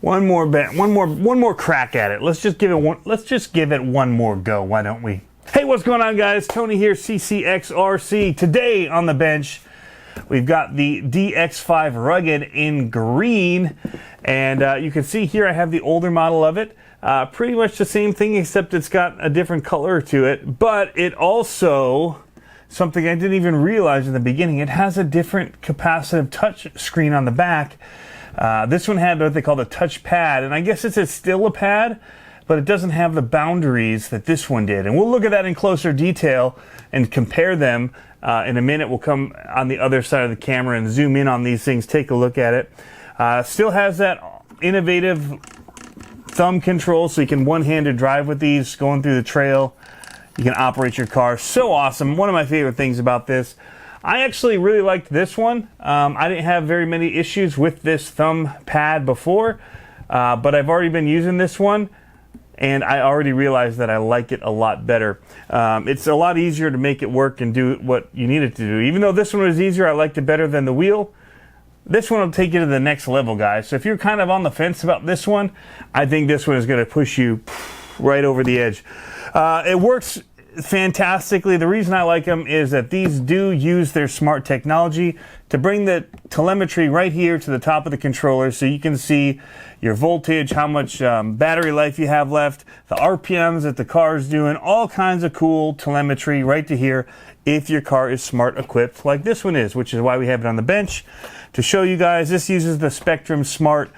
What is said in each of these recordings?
One more crack at it. Let's just give it one more go, why don't we? Hey, what's going on, guys? Tony here, CCxRC. Today on the bench, we've got the DX5 Rugged in green, and you can see here I have the older model of it. Pretty much the same thing, except it's got a different color to it, but it also, something I didn't even realize in the beginning, it has a different capacitive touch screen on the back. This one had what they call the touch pad, and I guess it's still a pad, but it doesn't have the boundaries that this one did. And we'll look at that in closer detail and compare them in a minute. We'll come on the other side of the camera and zoom in on these things, take a look at it. Still has that innovative thumb control, so you can one-handed drive with these going through the trail. You can operate your car. So awesome. One of my favorite things about this. I actually really liked this one. I didn't have very many issues with this thumb pad before, but I've already been using this one, and I already realized that I like it a lot better. It's a lot easier to make it work and do what you need it to do. Even though this one was easier, I liked it better than the wheel. This one will take you to the next level, guys. So if you're kind of on the fence about this one, I think this one is going to push you right over the edge. It works fantastically. The reason I like them is that these do use their smart technology to bring the telemetry right here to the top of the controller, so you can see your voltage, how much battery life you have left, the RPMs that the car is doing, all kinds of cool telemetry right to here if your car is smart equipped like this one is, which is why we have it on the bench to show you guys. This uses the Spektrum Smart.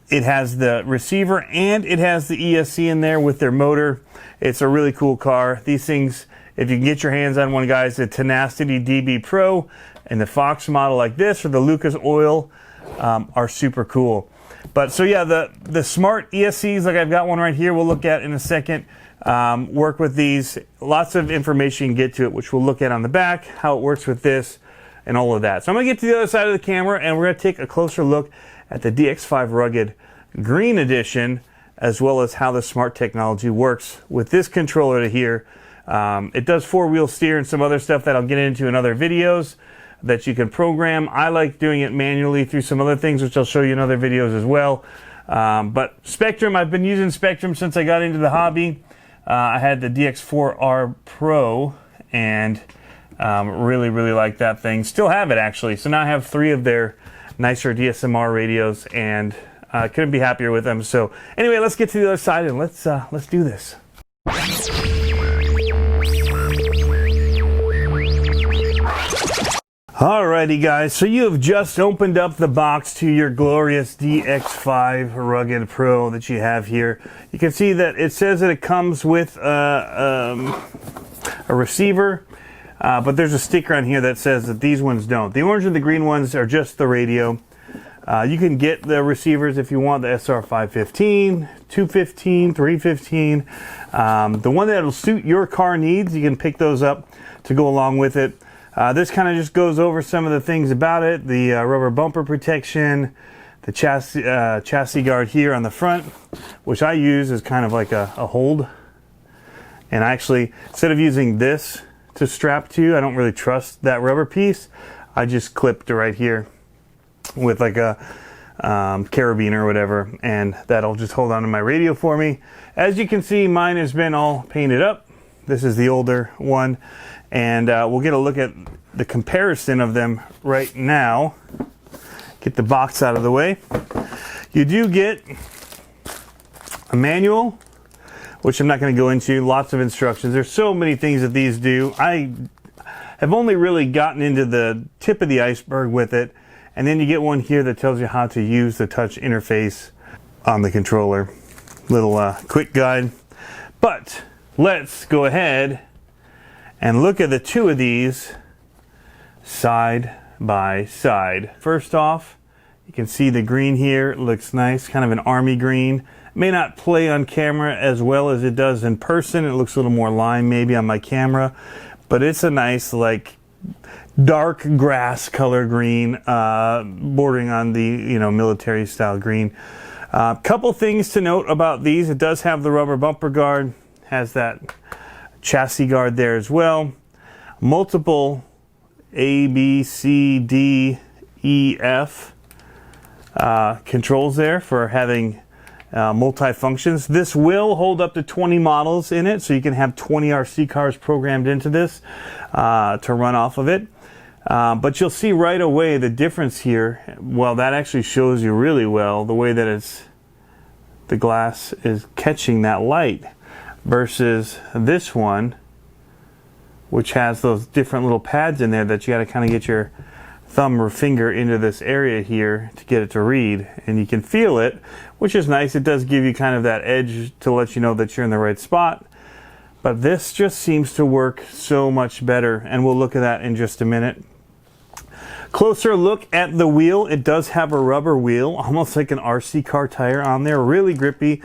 It has the receiver and it has the ESC in there with their motor. It's a really cool car. These things, if you can get your hands on one, guys, the Tenacity DB Pro and the Fox model like this, or the Lucas Oil, are super cool. But so yeah, the smart ESCs, like I've got one right here, we'll look at in a second. Work with these. Lots of information you can get to it, which we'll look at on the back, how it works with this, and all of that. So I'm going to get to the other side of the camera, and we're going to take a closer look at the DX5 Rugged Green Edition, as well as how the smart technology works with this controller to here. It does four-wheel steer and some other stuff that I'll get into in other videos that you can program. I like doing it manually through some other things, which I'll show you in other videos as well. But Spektrum, I've been using Spektrum since I got into the hobby. I had the DX4R Pro, and really like that thing. Still have it, actually. So now I have 3 of their nicer DSMR radios, and couldn't be happier with them. So anyway, let's get to the other side and let's do this. Alrighty, guys, so you have just opened up the box to your glorious DX5 Rugged Pro that you have here. You can see that it says that it comes with a receiver, but there's a sticker on here that says that these ones don't. The orange and the green ones are just the radio. You can get the receivers if you want, the SR515, 215, 315. The one that will suit your car needs, you can pick those up to go along with it. This kind of just goes over some of the things about it. The rubber bumper protection, the chassis guard here on the front, which I use as kind of like a hold. And actually, instead of using this to strap to, I don't really trust that rubber piece. I just clipped it right here with like a carabiner or whatever, and that'll just hold on to my radio for me. As you can see, mine has been all painted up. This is the older one, and we'll get a look at the comparison of them right now. Get the box out of the way. You do get a manual, which I'm not going to go into. Lots of instructions. There's so many things that these do. I have only really gotten into the tip of the iceberg with it. And then you get one here that tells you how to use the touch interface on the controller. Little quick guide. But let's go ahead and look at the 2 of these side by side. First off, you can see the green here. It looks nice, kind of an army green. It may not play on camera as well as it does in person. It looks a little more lime maybe on my camera, but it's a nice, like, dark grass color green, bordering on the military style green. Couple things to note about these. It does have the rubber bumper guard, has that chassis guard there as well. Multiple A, B, C, D, E, F controls there for having multi-functions. This will hold up to 20 models in it, so you can have 20 RC cars programmed into this to run off of it. But you'll see right away the difference here. Well, that actually shows you really well the way that the glass is catching that light versus this one, which has those different little pads in there that you got to kind of get your thumb or finger into this area here to get it to read, and you can feel it, which is nice. It does give you kind of that edge to let you know that you're in the right spot. But this just seems to work so much better, and we'll look at that in just a minute. Closer look at the wheel. It does have a rubber wheel, almost like an RC car tire on there, really grippy.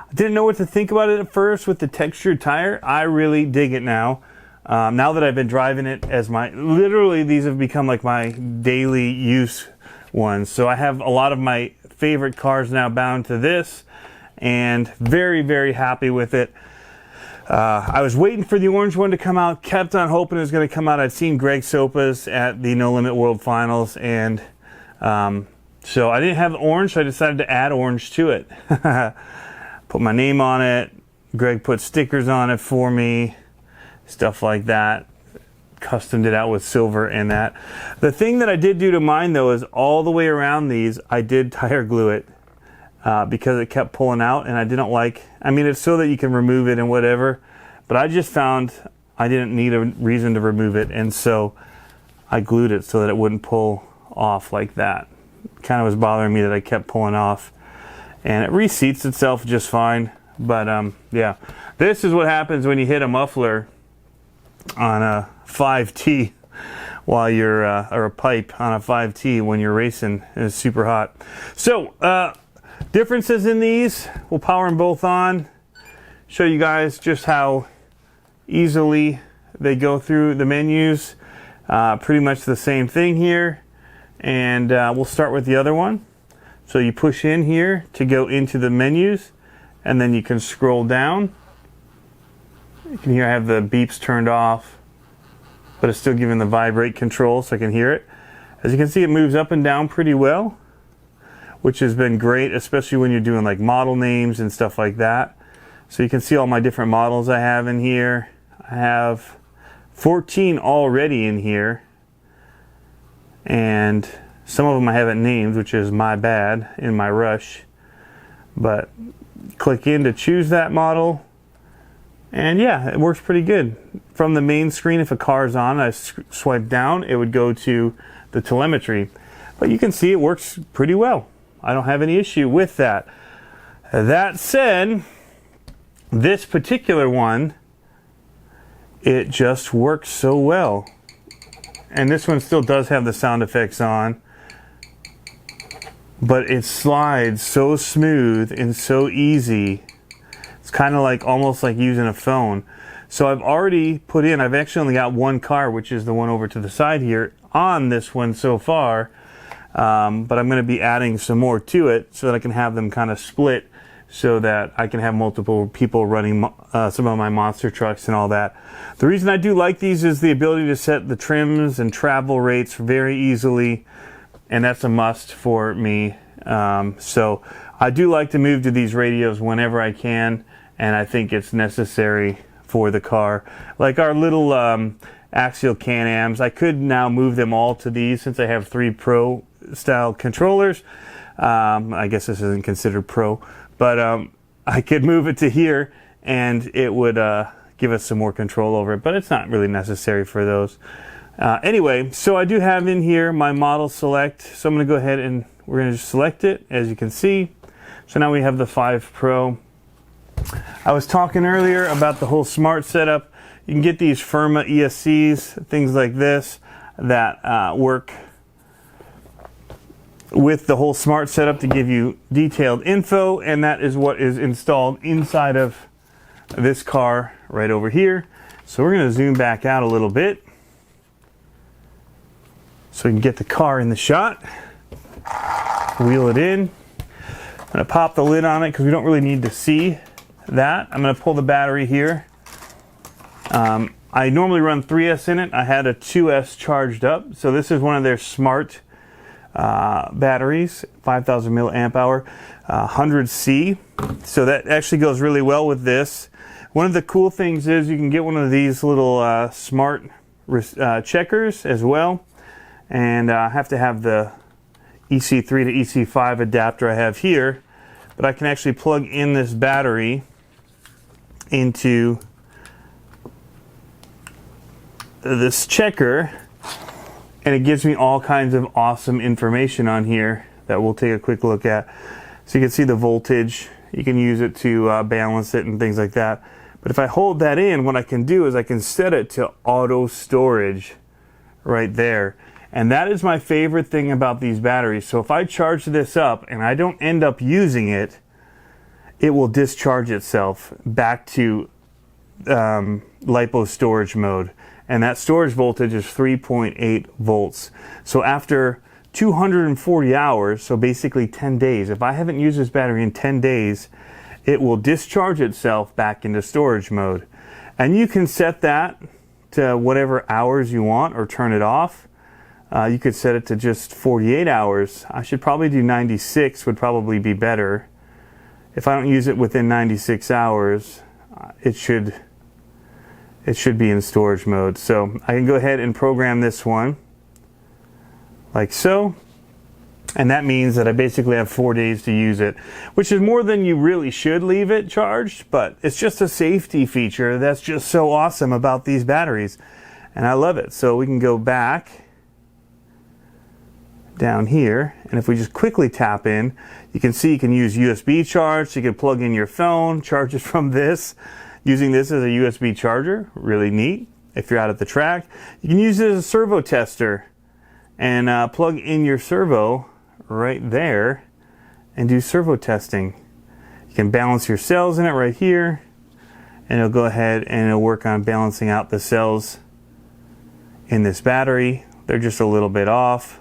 I didn't know what to think about it at first with the textured tire. I really dig it now. Now that I've been driving it as literally these have become like my daily use ones. So I have a lot of my favorite cars now bound to this, and very, very happy with it. I was waiting for the orange one to come out, kept on hoping it was going to come out. I'd seen Greg Sopa's at the No Limit World Finals, and so I didn't have orange, so I decided to add orange to it. Put my name on it. Greg put stickers on it for me. Stuff like that. Customed it out with silver and that. The thing that I did do to mine though is all the way around these I did tire glue it because it kept pulling out, and I didn't like, I mean, it's so that you can remove it and whatever, but I just found I didn't need a reason to remove it, and so I glued it so that it wouldn't pull off like that. It kind of was bothering me that I kept pulling off, and it reseats itself just fine. But yeah, this is what happens when you hit a muffler on a 5T while you're or a pipe on a 5T when you're racing, and it's super hot. So differences in these, we'll power them both on, show you guys just how easily they go through the menus. Pretty much the same thing here, and we'll start with the other one. So you push in here to go into the menus, and then you can scroll down. You can hear I have the beeps turned off, but it's still giving the vibrate control so I can hear it. As you can see, it moves up and down pretty well, which has been great, especially when you're doing like model names and stuff like that. So you can see all my different models I have in here. I have 14 already in here, and some of them I haven't named, which is my bad in my rush. But click in to choose that model. And yeah, it works pretty good. From the main screen, if a car's on, I swipe down, it would go to the telemetry. But you can see it works pretty well. I don't have any issue with that. That said, this particular one, it just works so well. And this one still does have the sound effects on, but it slides so smooth and so easy. It's kind of like almost like using a phone. So I've already put in, I've actually only got one car, which is the one over to the side here, on this one so far. But I'm going to be adding some more to it so that I can have them kind of split, so that I can have multiple people running some of my monster trucks and all that. The reason I do like these is the ability to set the trims and travel rates very easily, and that's a must for me. So I do like to move to these radios whenever I can, and I think it's necessary for the car. Like our little axial Can-Ams, I could now move them all to these since I have 3 Pro style controllers. I guess this isn't considered Pro, but I could move it to here and it would give us some more control over it, but it's not really necessary for those. Anyway, so I do have in here my model select, so I'm going to go ahead and we're going to just select it, as you can see. So now we have the 5 Pro. I was talking earlier about the whole smart setup. You can get these Firma ESCs, things like this, that work with the whole smart setup to give you detailed info, and that is what is installed inside of this car right over here. So we're going to zoom back out a little bit so we can get the car in the shot. Wheel it in. I'm going to pop the lid on it because we don't really need to see that. I'm going to pull the battery here. I normally run 3S in it. I had a 2S charged up, so this is one of their smart batteries, 5,000 milliamp hour, 100C. So that actually goes really well with this. One of the cool things is you can get one of these little smart checkers as well. And I have to have the EC3 to EC5 adapter I have here, but I can actually plug in this battery into this checker, and it gives me all kinds of awesome information on here that we'll take a quick look at. So you can see the voltage, you can use it to balance it and things like that. But if I hold that in, what I can do is I can set it to auto storage right there. And that is my favorite thing about these batteries. So if I charge this up and I don't end up using it, it will discharge itself back to LiPo storage mode. And that storage voltage is 3.8 volts. So after 240 hours, so basically 10 days, if I haven't used this battery in 10 days, it will discharge itself back into storage mode. And you can set that to whatever hours you want or turn it off. You could set it to just 48 hours. I should probably do 96, would probably be better. If I don't use it within 96 hours, it should be in storage mode. So I can go ahead and program this one like so. And that means that I basically have 4 days to use it, which is more than you really should leave it charged, but it's just a safety feature that's just so awesome about these batteries. And I love it. So we can go back down here, and if we just quickly tap in, you can see you can use USB charge, so you can plug in your phone, charge it from this, using this as a USB charger. Really neat. If you're out at the track, you can use it as a servo tester and plug in your servo right there and do servo testing. You can balance your cells in it right here, and it'll go ahead and it'll work on balancing out the cells in this battery. They're just a little bit off,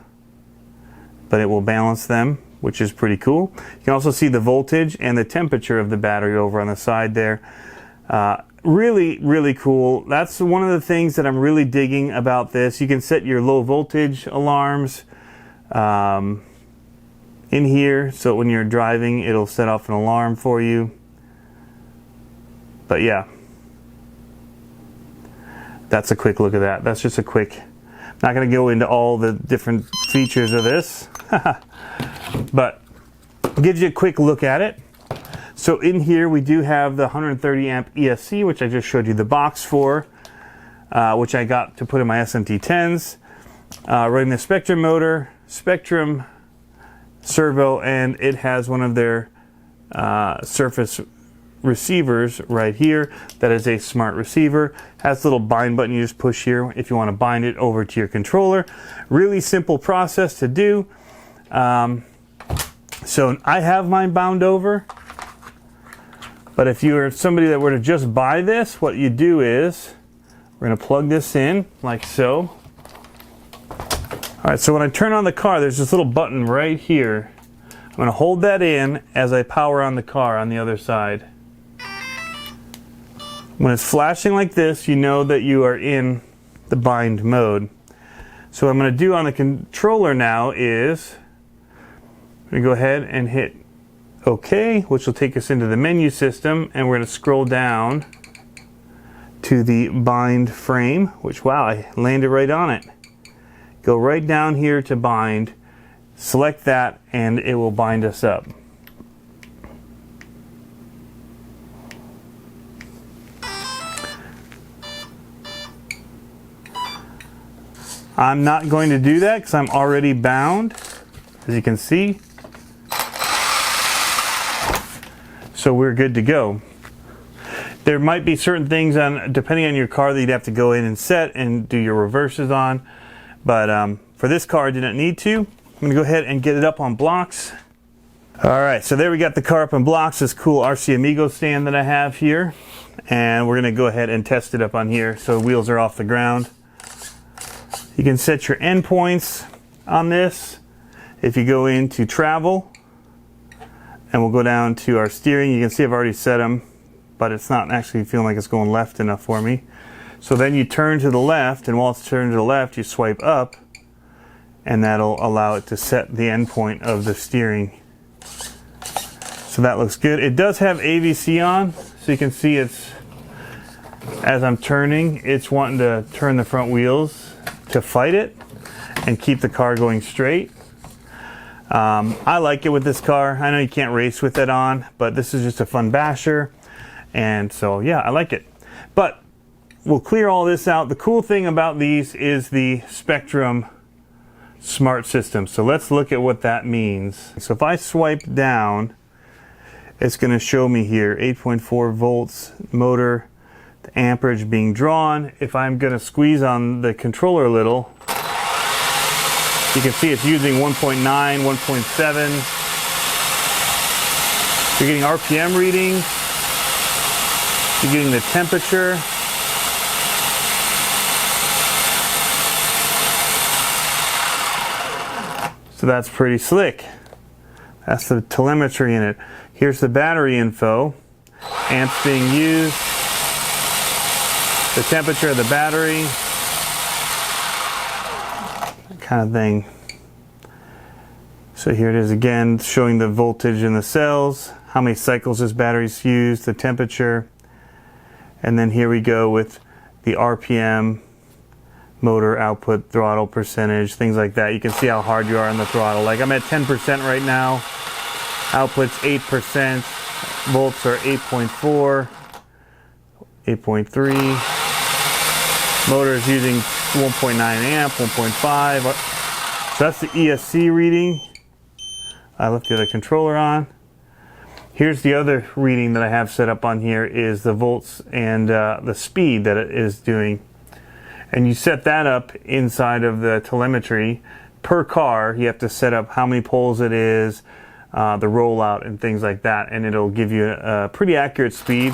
but it will balance them, which is pretty cool. You can also see the voltage and the temperature of the battery over on the side there. Really, really cool. That's one of the things that I'm really digging about this. You can set your low voltage alarms in here, so when you're driving, it'll set off an alarm for you. But yeah, that's a quick look at that. That's just a quick, not going to go into all the different features of this, but gives you a quick look at it. So in here we do have the 130 amp ESC, which I just showed you the box for, which I got to put in my SMT10s. Running the Spektrum motor, Spektrum servo, and it has one of their surface receivers right here. That is a smart receiver. Has a little bind button you just push here if you want to bind it over to your controller. Really simple process to do. So I have mine bound over, but if you are somebody that were to just buy this, what you do is we're going to plug this in like so. All right, so when I turn on the car, there's this little button right here. I'm going to hold that in as I power on the car on the other side. When it's flashing like this, you know that you are in the bind mode. So what I'm going to do on the controller now is I'm going to go ahead and hit OK, which will take us into the menu system, and we're going to scroll down to the bind frame, which, wow, I landed right on it. Go right down here to bind, select that, and it will bind us up. I'm not going to do that because I'm already bound, as you can see. So we're good to go. There might be certain things on, depending on your car, that you'd have to go in and set and do your reverses on. But for this car, I didn't need to. I'm going to go ahead and get it up on blocks. All right, so there we got the car up on blocks, this cool RC Amigo stand that I have here. And we're going to go ahead and test it up on here so the wheels are off the ground. You can set your endpoints on this. If you go into travel, and we'll go down to our steering, you can see I've already set them, but it's not actually feeling like it's going left enough for me. So then you turn to the left, and while it's turned to the left, you swipe up, and that'll allow it to set the endpoint of the steering. So that looks good. It does have AVC on, so you can see it's, as I'm turning, it's wanting to turn the front wheels to fight it and keep the car going straight. I like it with this car. I know you can't race with it on, but this is just a fun basher. And so, yeah, I like it. But we'll clear all this out. The cool thing about these is the Spektrum Smart System. So let's look at what that means. So if I swipe down, it's going to show me here 8.4 volts motor, the amperage being drawn. If I'm going to squeeze on the controller a little, you can see it's using 1.9, 1.7. You're getting RPM readings. You're getting the temperature. So that's pretty slick. That's the telemetry in it. Here's the battery info. Amps being used. The temperature of the battery. Kind of thing. So here it is again, showing the voltage in the cells, how many cycles this battery's used, the temperature. And then here we go with the RPM, motor output, throttle percentage, things like that. You can see how hard you are on the throttle. Like I'm at 10% right now. Output's 8%. Volts are 8.4, 8.3. Motor is using 1.9 amp, 1.5. So that's the ESC reading. I left the other controller on. Here's the other reading that I have set up on here is the volts and the speed that it is doing. And you set that up inside of the telemetry. Per car, you have to set up how many poles it is, the rollout and things like that, and it'll give you a pretty accurate speed.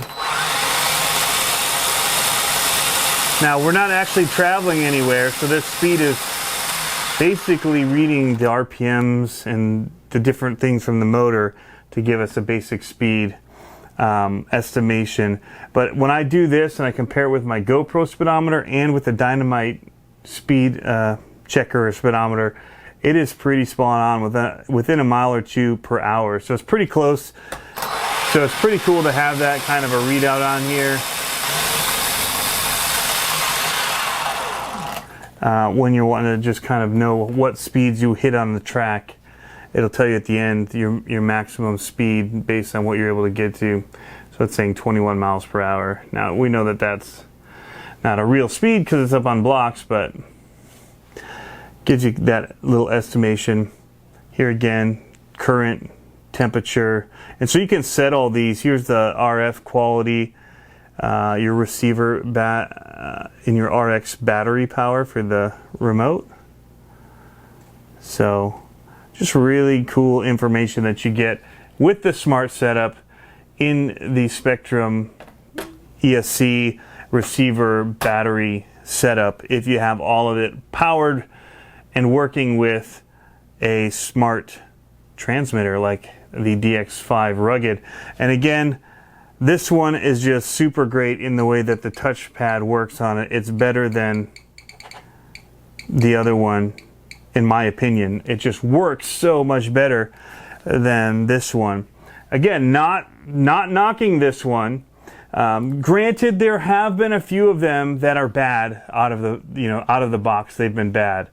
Now, we're not actually traveling anywhere, so this speed is basically reading the RPMs and the different things from the motor to give us a basic speed estimation. But when I do this and I compare it with my GoPro speedometer and with the Dynamite speed checker or speedometer, it is pretty spot on within a mile or two per hour. So it's pretty close. So it's pretty cool to have that kind of a readout on here. When you're wanting to just kind of know what speeds you hit on the track, it'll tell you at the end your maximum speed based on what you're able to get to. So it's saying 21 miles per hour. Now we know that that's not a real speed because it's up on blocks, but gives you that little estimation. Here again, current, temperature, and so you can set all these. Here's the RF quality, your receiver in your RX battery power for the remote. So just really cool information that you get with the smart setup in the Spektrum ESC receiver battery setup if you have all of it powered and working with a smart transmitter like the DX5 Rugged. And again, this one is just super great in the way that the touchpad works on it. It's better than the other one, in my opinion. It just works so much better than this one. Again, not knocking this one. Granted, there have been a few of them that are bad out of the box. They've been bad.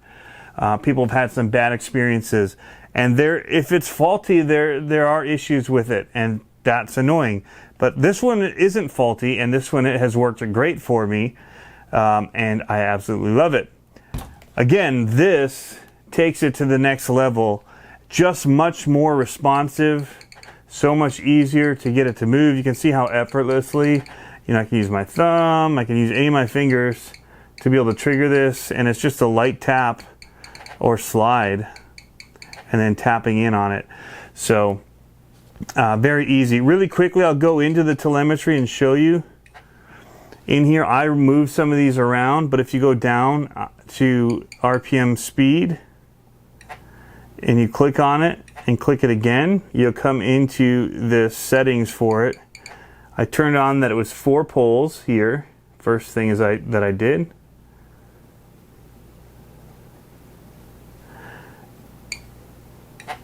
People have had some bad experiences, and if it's faulty, there are issues with it, and that's annoying. But this one isn't faulty, and this one has worked great for me, and I absolutely love it. Again, this takes it to the next level. Just much more responsive, so much easier to get it to move. You can see how effortlessly, I can use my thumb, I can use any of my fingers to be able to trigger this, and it's just a light tap or slide and then tapping in on it. So very easy. Really quickly, I'll go into the telemetry and show you. In here, I moved some of these around, but if you go down to RPM speed and you click on it and click it again, you'll come into the settings for it. I turned on that it was 4 poles here. First thing that I did.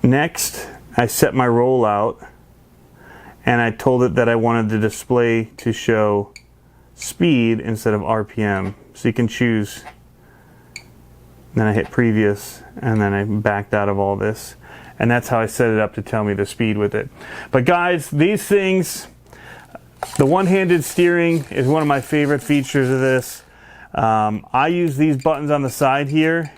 Next, I set my rollout, and I told it that I wanted the display to show speed instead of RPM. So you can choose. Then I hit previous, and then I backed out of all this. And that's how I set it up to tell me the speed with it. But guys, these things, the one-handed steering is one of my favorite features of this. I use these buttons on the side here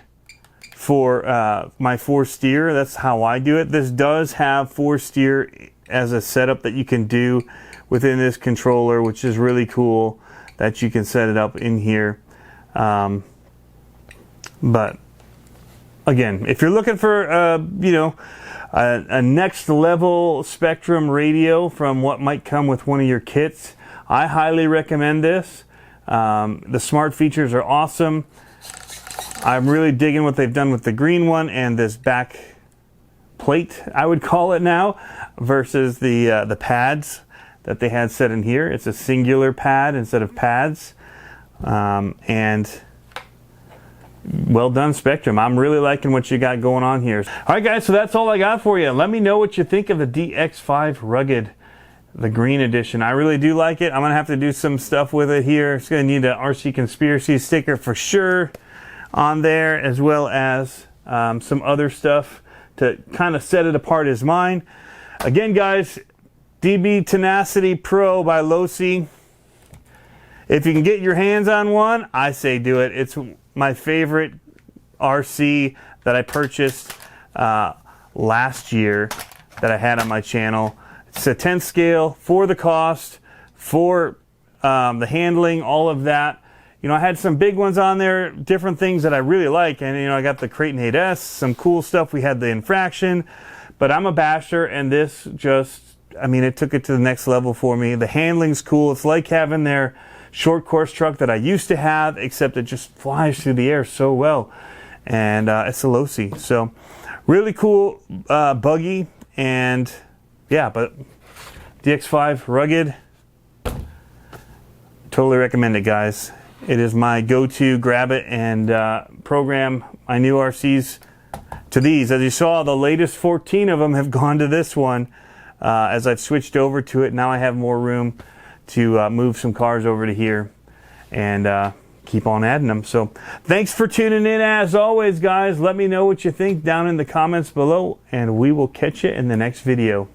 for my force steer. That's how I do it. This does have force steer as a setup that you can do within this controller, which is really cool that you can set it up in here. But again, if you're looking for you know, a next level Spektrum radio from what might come with one of your kits, I highly recommend this. The smart features are awesome. I'm really digging what they've done with the green one and this back plate, I would call it now, versus the pads that they had set in here. It's a singular pad instead of pads. And well done, Spektrum. I'm really liking what you got going on here. All right, guys, so that's all I got for you. Let me know what you think of the DX5 Rugged, the green edition. I really do like it. I'm going to have to do some stuff with it here. It's going to need an RC Conspiracy sticker for sure on there, as well as some other stuff to kind of set it apart as mine. Again, guys, DB Tenacity Pro by Losi. If you can get your hands on one, I say do it. It's my favorite RC that I purchased last year that I had on my channel. It's a 10 scale for the cost, for the handling, all of that. You know, I had some big ones on there, different things that I really like. And, you know, I got the Creighton 8S, some cool stuff. We had the Infraction, but I'm a basher, and this just, I mean, it took it to the next level for me. The handling's cool. It's like having their short course truck that I used to have, except it just flies through the air so well. And it's a Losi. So really cool buggy. And yeah, but DX5 Rugged, totally recommend it, guys. It is my go-to. Grab it and program my new RCs to these. As you saw, the latest 14 of them have gone to this one. As I've switched over to it, now I have more room to move some cars over to here and keep on adding them. So thanks for tuning in. As always, guys, let me know what you think down in the comments below, and we will catch you in the next video.